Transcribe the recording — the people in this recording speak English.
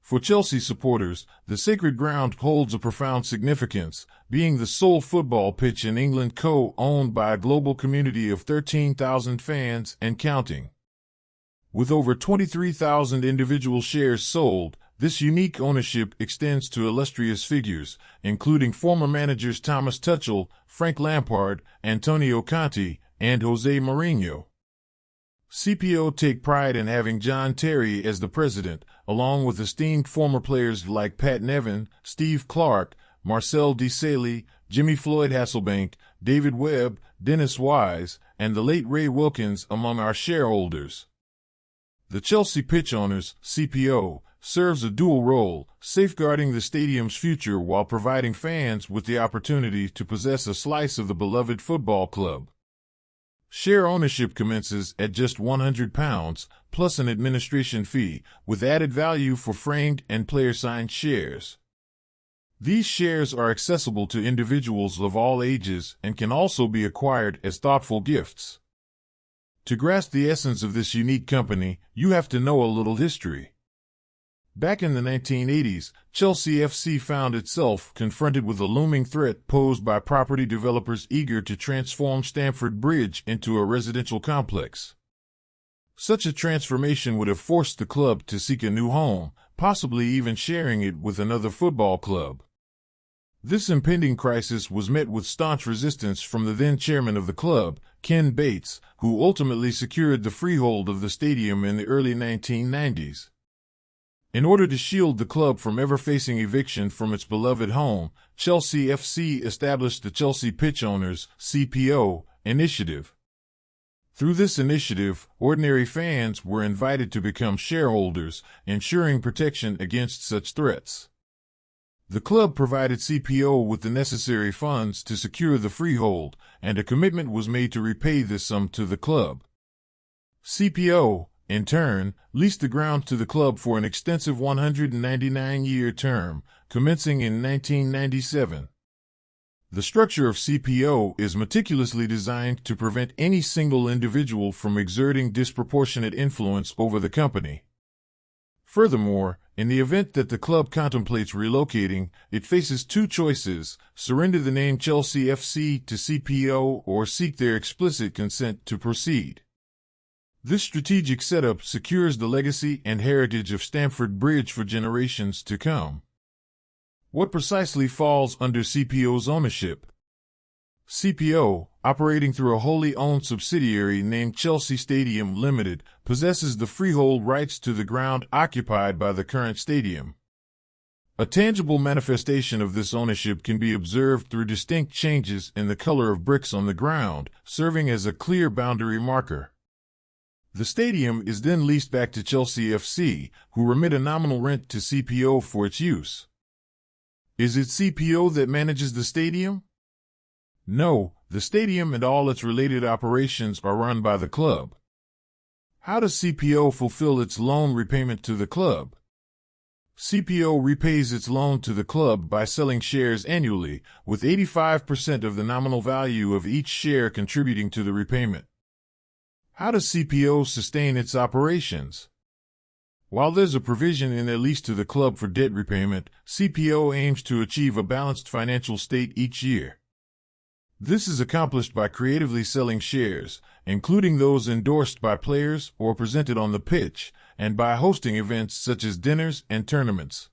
For Chelsea supporters, the sacred ground holds a profound significance, being the sole football pitch in England co-owned by a global community of 13,000 fans and counting. With over 23,000 individual shares sold, this unique ownership extends to illustrious figures, including former managers Thomas Tuchel, Frank Lampard, Antonio Conte, and Jose Mourinho. CPO take pride in having John Terry as the president, along with esteemed former players like Pat Nevin, Steve Clark, Marcel Desailly, Jimmy Floyd Hasselbank, David Webb, Dennis Wise, and the late Ray Wilkins among our shareholders. The Chelsea Pitch Owners, CPO, serves a dual role, safeguarding the stadium's future while providing fans with the opportunity to possess a slice of the beloved football club. Share ownership commences at just £100, plus an administration fee, with added value for framed and player-signed shares. These shares are accessible to individuals of all ages and can also be acquired as thoughtful gifts. To grasp the essence of this unique company, you have to know a little history. Back in the 1980s, Chelsea FC found itself confronted with a looming threat posed by property developers eager to transform Stamford Bridge into a residential complex. Such a transformation would have forced the club to seek a new home, possibly even sharing it with another football club. This impending crisis was met with staunch resistance from the then chairman of the club, Ken Bates, who ultimately secured the freehold of the stadium in the early 1990s. In order to shield the club from ever facing eviction from its beloved home, Chelsea FC established the Chelsea Pitch Owners (CPO) initiative. Through this initiative, ordinary fans were invited to become shareholders, ensuring protection against such threats. The club provided CPO with the necessary funds to secure the freehold, and a commitment was made to repay this sum to the club. CPO, in turn, leased the ground to the club for an extensive 199-year term, commencing in 1997. The structure of CPO is meticulously designed to prevent any single individual from exerting disproportionate influence over the company. Furthermore, in the event that the club contemplates relocating, it faces two choices: surrender the name Chelsea FC to CPO or seek their explicit consent to proceed. This strategic setup secures the legacy and heritage of Stamford Bridge for generations to come. What precisely falls under CPO's ownership? CPO, operating through a wholly owned subsidiary named Chelsea Stadium Limited, possesses the freehold rights to the ground occupied by the current stadium. A tangible manifestation of this ownership can be observed through distinct changes in the color of bricks on the ground, serving as a clear boundary marker. The stadium is then leased back to Chelsea FC, who remit a nominal rent to CPO for its use. Is it CPO that manages the stadium? No, the stadium and all its related operations are run by the club. How does CPO fulfill its loan repayment to the club? CPO repays its loan to the club by selling shares annually, with 85% of the nominal value of each share contributing to the repayment. How does CPO sustain its operations? While there's a provision in their lease to the club for debt repayment, CPO aims to achieve a balanced financial state each year. This is accomplished by creatively selling shares, including those endorsed by players or presented on the pitch, and by hosting events such as dinners and tournaments.